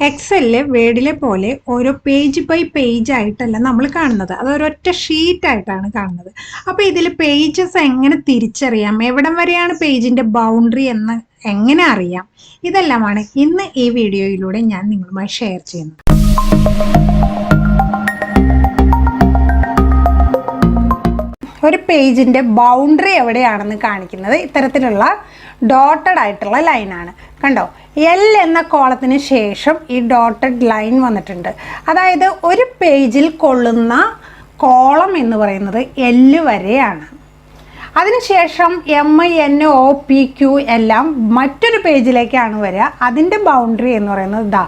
എക്സലിലെ വേർഡിലെ പോലെ ഓരോ page by page ആയിട്ടല്ല നമ്മൾ കാണുന്നത്, അത് ഒരൊറ്റ ഷീറ്റ് ആയിട്ടാണ് കാണുന്നത്. അപ്പോൾ ഇതിൽ പേജസ് എങ്ങനെ തിരിച്ചറിയാം, എവിടം വരെയാണ് പേജിന്റെ ബൗണ്ടറി എന്ന് എങ്ങനെ അറിയാം, ഇതെല്ലാമാണ് ഇന്ന് ഈ വീഡിയോയിലൂടെ ഞാൻ നിങ്ങളുമായി ഷെയർ ചെയ്യുന്നത്. ഒരു പേജിന്റെ ബൗണ്ടറി എവിടെയാണെന്ന് കാണിക്കുന്നത് ഇത്തരത്തിലുള്ള ഡോട്ടഡ് ആയിട്ടുള്ള ലൈനാണ്. കണ്ടോ, എൽ എന്ന കോളത്തിന് ശേഷം ഈ ഡോട്ടഡ് ലൈൻ വന്നിട്ടുണ്ട്. അതായത് ഒരു പേജിൽ കൊള്ളുന്ന കോളം എന്ന് പറയുന്നത് എൽ വരെയാണ്. അതിനുശേഷം M N O P Q എല്ലാം മറ്റൊരു പേജിലേക്കാണ് വരിക. അതിൻ്റെ ബൗണ്ടറി എന്ന് പറയുന്നത് ഇതാ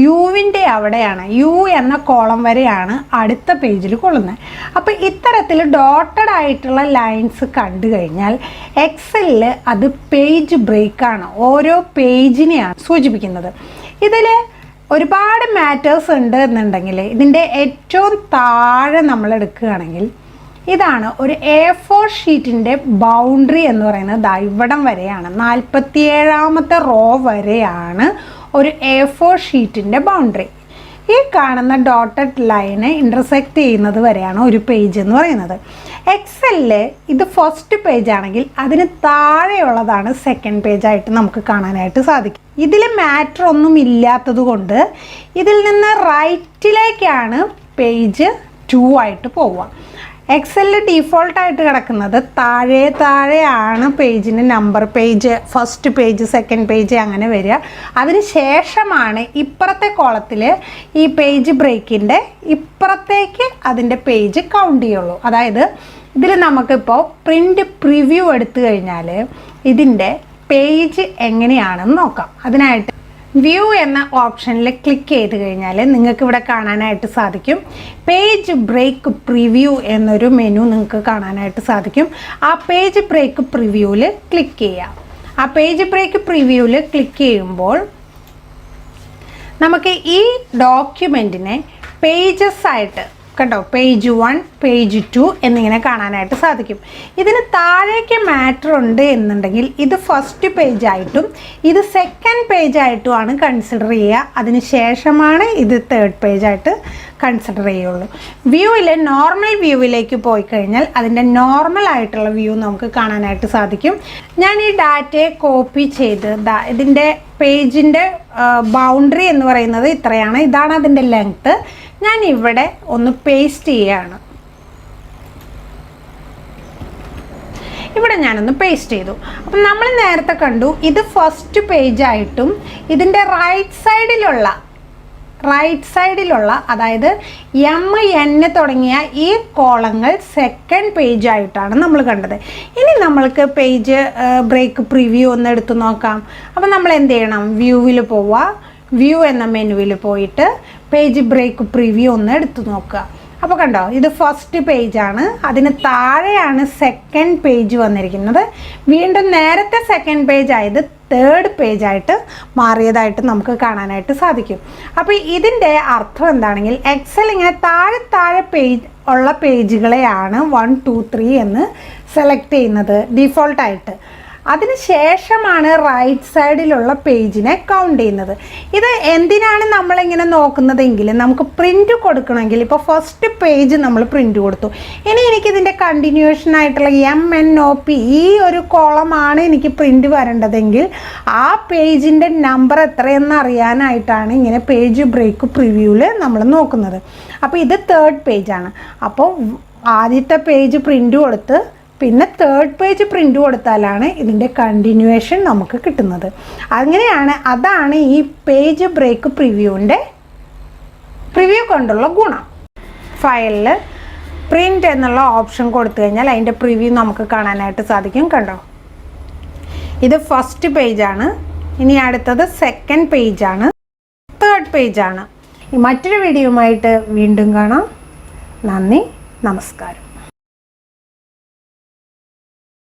യുവിൻ്റെ അവിടെയാണ്. യു എന്ന കോളം വരെയാണ് അടുത്ത പേജിൽ കൊള്ളുന്നത്. അപ്പോൾ ഇത്തരത്തിൽ ഡോട്ടഡ് ആയിട്ടുള്ള ലൈൻസ് കണ്ടു കഴിഞ്ഞാൽ എക്സലിൽ അത് പേജ് ബ്രേക്കാണ്, ഓരോ പേജിനെയാണ് സൂചിപ്പിക്കുന്നത്. ഇതിൽ ഒരുപാട് മാറ്റേഴ്സ് ഉണ്ട് എന്നുണ്ടെങ്കിൽ ഇതിൻ്റെ ഏറ്റവും താഴെ നമ്മൾ എടുക്കുകയാണെങ്കിൽ ഇതാണ് ഒരു A4 ഷീറ്റിൻ്റെ ബൗണ്ടറി എന്ന് പറയുന്നത്. ഇവിടം വരെയാണ്, 47ാമത്തെ റോ വരെയാണ് ഒരു A4 ഷീറ്റിൻ്റെ ബൗണ്ടറി. ഈ കാണുന്ന ഡോട്ടഡ് ലൈന് ഇൻ്റർസെക്റ്റ് ചെയ്യുന്നത് വരെയാണ് ഒരു പേജ് എന്ന് പറയുന്നത്. എക്സലിൽ ഇത് ഫസ്റ്റ് പേജ് ആണെങ്കിൽ അതിന് താഴെയുള്ളതാണ് സെക്കൻഡ് പേജായിട്ട് നമുക്ക് കാണാനായിട്ട് സാധിക്കും. ഇതിൽ മാറ്റർ ഒന്നും ഇല്ലാത്തത് കൊണ്ട് ഇതിൽ നിന്ന് റൈറ്റിലേക്കാണ് പേജ് 2 ആയിട്ട് പോവുക. എക്സലിൽ ഡീഫോൾട്ടായിട്ട് കിടക്കുന്നത് താഴെയാണ് പേജിന് number, page first page, second page അങ്ങനെ വരിക. അതിന് ശേഷമാണ് ഇപ്പുറത്തെ കോളത്തിൽ ഈ പേജ് ബ്രേക്കിൻ്റെ ഇപ്പുറത്തേക്ക് അതിൻ്റെ പേജ് കൗണ്ട് ചെയ്യുള്ളൂ. അതായത് ഇതിൽ നമുക്കിപ്പോൾ പ്രിൻ്റ് പ്രിവ്യൂ എടുത്തു കഴിഞ്ഞാൽ ഇതിൻ്റെ പേജ് എങ്ങനെയാണെന്ന് നോക്കാം. അതിനായിട്ട് വ്യൂ എന്ന ഓപ്ഷനിൽ ക്ലിക്ക് ചെയ്ത് കഴിഞ്ഞാൽ നിങ്ങൾക്ക് ഇവിടെ കാണാനായിട്ട് സാധിക്കും പേജ് ബ്രേക്ക് പ്രിവ്യൂ എന്നൊരു മെനു നിങ്ങൾക്ക് കാണാനായിട്ട് സാധിക്കും. ആ പേജ് ബ്രേക്ക് പ്രിവ്യൂവിൽ ക്ലിക്ക് ചെയ്യാം. ആ പേജ് ബ്രേക്ക് പ്രിവ്യൂവിൽ ക്ലിക്ക് ചെയ്യുമ്പോൾ നമുക്ക് ഈ ഡോക്യുമെൻറ്റിനെ പേജസ് ആയിട്ട് കണ്ടോ, പേജ് 1, പേജ് 2 എന്നിങ്ങനെ കാണാനായിട്ട് സാധിക്കും. ഇതിന് താഴേക്ക് മാറ്റർ ഉണ്ട് എന്നുണ്ടെങ്കിൽ ഇത് ഫസ്റ്റ് പേജായിട്ടും ഇത് സെക്കൻഡ് പേജായിട്ടുമാണ് കൺസിഡർ ചെയ്യുക. അതിന് ശേഷമാണ് ഇത് തേർഡ് പേജായിട്ട് കൺസിഡർ ചെയ്യുള്ളൂ. വ്യൂവിൽ നോർമൽ വ്യൂവിലേക്ക് പോയി കഴിഞ്ഞാൽ അതിൻ്റെ നോർമൽ ആയിട്ടുള്ള വ്യൂ നമുക്ക് കാണാനായിട്ട് സാധിക്കും. ഞാൻ ഈ ഡാറ്റയെ കോപ്പി ചെയ്ത് ഇതിൻ്റെ പേജിൻ്റെ ബൗണ്ടറി എന്ന് പറയുന്നത് ഇത്രയാണ്, ഇതാണ് അതിൻ്റെ ലെങ്ത്ത്. ഞാൻ ഇവിടെ ഒന്ന് പേസ്റ്റ് ചെയ്യുകയാണ്. ഇവിടെ ഞാനൊന്ന് പേസ്റ്റ് ചെയ്തു. അപ്പം നമ്മൾ നേരത്തെ കണ്ടു ഇത് ഫസ്റ്റ് പേജായിട്ടും ഇതിൻ്റെ റൈറ്റ് സൈഡിലുള്ള അതായത് എം എൻ തുടങ്ങിയ ഈ കോളങ്ങൾ സെക്കൻഡ് പേജായിട്ടാണ് നമ്മൾ കണ്ടത്. ഇനി നമ്മൾക്ക് പേജ് ബ്രേക്ക് പ്രിവ്യൂ ഒന്ന് എടുത്തു നോക്കാം. അപ്പം നമ്മൾ എന്ത് ചെയ്യണം, വ്യൂവിൽ പോവുക, വ്യൂ എന്ന മെനുവിൽ പോയിട്ട് പേജ് ബ്രേക്ക് പ്രിവ്യൂ ഒന്ന് എടുത്തു നോക്കുക. അപ്പോൾ കണ്ടോ, ഇത് ഫസ്റ്റ് പേജാണ്, അതിന് താഴെയാണ് സെക്കൻഡ് പേജ് വന്നിരിക്കുന്നത്. വീണ്ടും നേരത്തെ സെക്കൻഡ് പേജ് ആയത് തേർഡ് പേജായിട്ട് മാറിയതായിട്ട് നമുക്ക് കാണാനായിട്ട് സാധിക്കും. അപ്പോൾ ഇതിൻ്റെ അർത്ഥം എന്താണെങ്കിൽ എക്സൽ ഇങ്ങനെ താഴെ പേജ് ഉള്ള പേജുകളെയാണ് 1, 2, 3 എന്ന് സെലക്ട് ചെയ്യുന്നത് ഡീഫോൾട്ടായിട്ട്. അതിന് ശേഷമാണ് റൈറ്റ് സൈഡിലുള്ള പേജിനെ കൗണ്ട് ചെയ്യുന്നത്. ഇത് എന്തിനാണ് നമ്മളിങ്ങനെ നോക്കുന്നതെങ്കിൽ നമുക്ക് പ്രിൻ്റ് കൊടുക്കണമെങ്കിൽ ഇപ്പോൾ ഫസ്റ്റ് പേജ് നമ്മൾ പ്രിൻ്റ് കൊടുത്തു, ഇനി എനിക്കിതിൻ്റെ കണ്ടിന്യൂഷൻ ആയിട്ടുള്ള MNOP ഈ ഒരു കോളമാണ് എനിക്ക് പ്രിൻ്റ് വരേണ്ടതെങ്കിൽ ആ പേജിൻ്റെ നമ്പർ എത്രയെന്ന് അറിയാനായിട്ടാണ് ഇങ്ങനെ പേജ് ബ്രേക്ക് പ്രിവ്യൂവിൽ നമ്മൾ നോക്കുന്നത്. അപ്പോൾ ഇത് തേർഡ് പേജാണ്. അപ്പോൾ ആദ്യത്തെ പേജ് പ്രിൻ്റ് കൊടുത്ത് പിന്നെ തേർഡ് പേജ് പ്രിൻ്റ് കൊടുത്താലാണ് ഇതിൻ്റെ കണ്ടിന്യൂവേഷൻ നമുക്ക് കിട്ടുന്നത്. അതാണ് ഈ പേജ് ബ്രേക്ക് പ്രിവ്യൂ കൊണ്ടുള്ള ഗുണം. ഫയലിൽ പ്രിൻ്റ് എന്നുള്ള ഓപ്ഷൻ കൊടുത്തു കഴിഞ്ഞാൽ അതിൻ്റെ പ്രിവ്യൂ നമുക്ക് കാണാനായിട്ട് സാധിക്കും. കണ്ടോ, ഇത് ഫസ്റ്റ് പേജാണ്, ഇനി അടുത്തത് സെക്കൻഡ് പേജാണ്, തേർഡ് പേജാണ്. മറ്റൊരു വീഡിയോയുമായിട്ട് വീണ്ടും കാണാം. നന്ദി, നമസ്കാരം.